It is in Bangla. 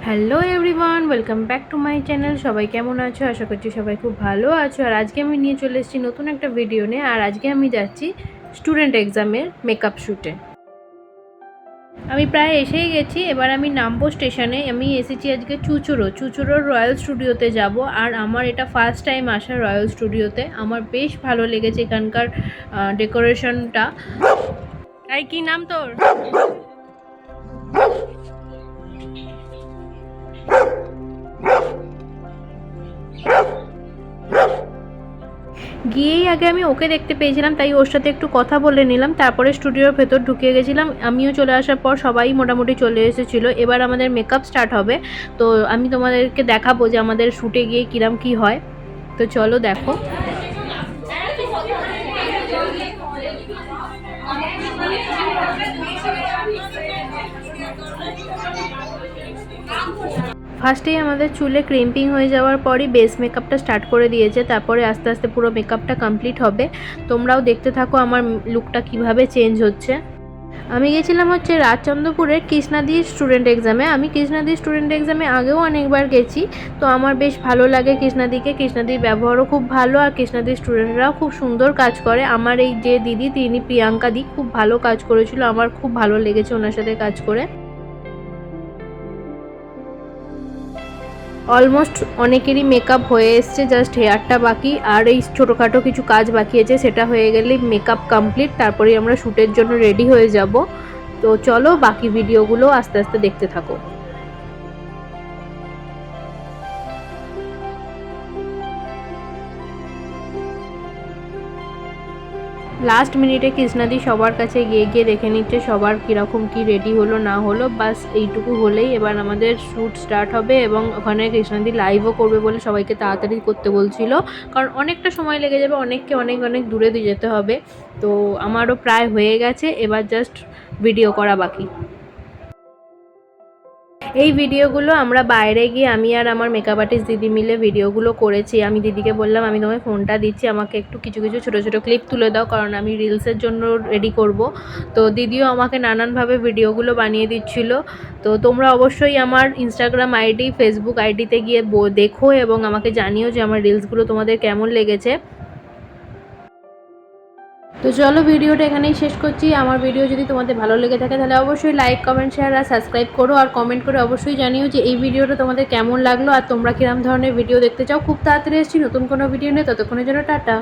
Hello everyone, welcome back to my channel. সবাই কেমন আছো? আশা করছি সবাই খুব ভালো আছো। আর আজকে আমি নিয়ে চলে এসেছি নতুন একটা ভিডিও নিয়ে। আর আজকে আমি যাচ্ছি স্টুডেন্ট এক্সামের মেকআপ শ্যুটে। আমি প্রায় এসেই গেছি, এবার আমি নামবো স্টেশনে। আমি এসেছি আজকে চুচুড়োর রয়্যাল স্টুডিওতে যাব। আর আমার এটা ফার্স্ট টাইম আসা রয়্যাল স্টুডিওতে। আমার বেশ ভালো লেগেছে এখানকার ডেকোরেশনটা। তাই কি নাম তোর? গিয়েই আগে আমি ওকে দেখতে পেয়েছিলাম, তাই ওর সাথে একটু কথা বলে নিলাম। তারপরে স্টুডিওর ভেতর ঢুকে গেছিলাম। আমিও চলে আসার পর সবাই মোটামুটি চলে এসেছিলো। এবার আমাদের মেকআপ স্টার্ট হবে। তো আমি তোমাদেরকে দেখাবো যে আমাদের শ্যুটে গিয়ে কিরম কি হয়। তো চলো দেখো। ফার্স্টেই আমাদের চুলে ক্রিম্পিং হয়ে যাওয়ার পরই বেস মেকআপটা স্টার্ট করে দিয়েছে। তারপরে আস্তে আস্তে পুরো মেকআপটা কমপ্লিট হবে। তোমরাও দেখতে থাকো আমার লুকটা কিভাবে চেঞ্জ হচ্ছে। আমি গেছিলাম হচ্ছে রাজচন্দ্রপুরের কৃষ্ণাদি স্টুডেন্ট এক্সামে। আমি কৃষ্ণাদি স্টুডেন্ট এক্সামে আগেও অনেকবার গেছি। তো আমার বেশ ভালো লাগে কৃষ্ণাদিকে। কৃষ্ণাদির ব্যবহারও খুব ভালো, আর কৃষ্ণাদির স্টুডেন্টরাও খুব সুন্দর কাজ করে। আমার এই যে দিদি, তিনি প্রিয়াঙ্কা দি, খুব ভালো কাজ করেছিল। আমার খুব ভালো লেগেছে ওনার সাথে কাজ করে। অলমোস্ট অনেকেরই মেকআপ হয়ে এসছে, জাস্ট হেয়ারটা বাকি। আর এই ছোটোখাটো কিছু কাজ বাকি আছে, সেটা হয়ে গেলেই মেকআপ কমপ্লিট। তারপরেই আমরা শ্যুটের জন্য রেডি হয়ে যাব। তো চলো বাকি ভিডিওগুলো আস্তে আস্তে দেখতে থাকো। লাস্ট মিনিটে কৃষ্ণাদি সবার কাছে গিয়ে গিয়ে দেখে নিচ্ছে সবার কীরকম কি রেডি হলো না হলো। বাস এইটুকু হলেই এবার আমাদের শ্যুট স্টার্ট হবে। এবং ওখানে কৃষ্ণাদি লাইভও করবে বলে সবাইকে তাড়াতাড়ি করতে বলছিল, কারণ অনেকটা সময় লেগে যাবে, অনেককে অনেক অনেক দূরে দিয়ে যেতে হবে। তো আমারও প্রায় হয়ে গেছে, এবার জাস্ট ভিডিও করা বাকি। এই ভিডিওগুলো আমরা বাইরে গিয়ে আমি আর আমার মেকআপ আর্টিস্ট দিদি মিলে ভিডিওগুলো করেছি। আমি দিদিকে বললাম আমি তোমায় ফোনটা দিচ্ছি, আমাকে একটু কিছু কিছু ছোটো ছোটো ক্লিপ তুলে দাও, কারণ আমি রিলসের জন্য রেডি করব। তো দিদিও আমাকে নানানভাবে ভিডিওগুলো বানিয়ে দিচ্ছিল। তো তোমরা অবশ্যই আমার ইনস্টাগ্রাম আইডি, ফেসবুক আইডিতে গিয়ে দেখো এবং আমাকে জানিও যে আমার রিলসগুলো তোমাদের কেমন লেগেছে। তো চলো ভিডিওটা এখানেই শেষ করছি। আমার ভিডিও যদি তোমাদের ভালো লেগে থাকে তাহলে অবশ্যই লাইক, কমেন্ট, শেয়ার আর সাবস্ক্রাইব করো। আর কমেন্ট করে অবশ্যই জানিও যে এই ভিডিওটা তোমাদের কেমন লাগলো আর তোমরা কিরম ধরনের ভিডিও দেখতে চাও। খুব তাড়াতাড়ি এসেছি নতুন কোনো ভিডিও নিয়ে, ততক্ষণের জন্য টাটা।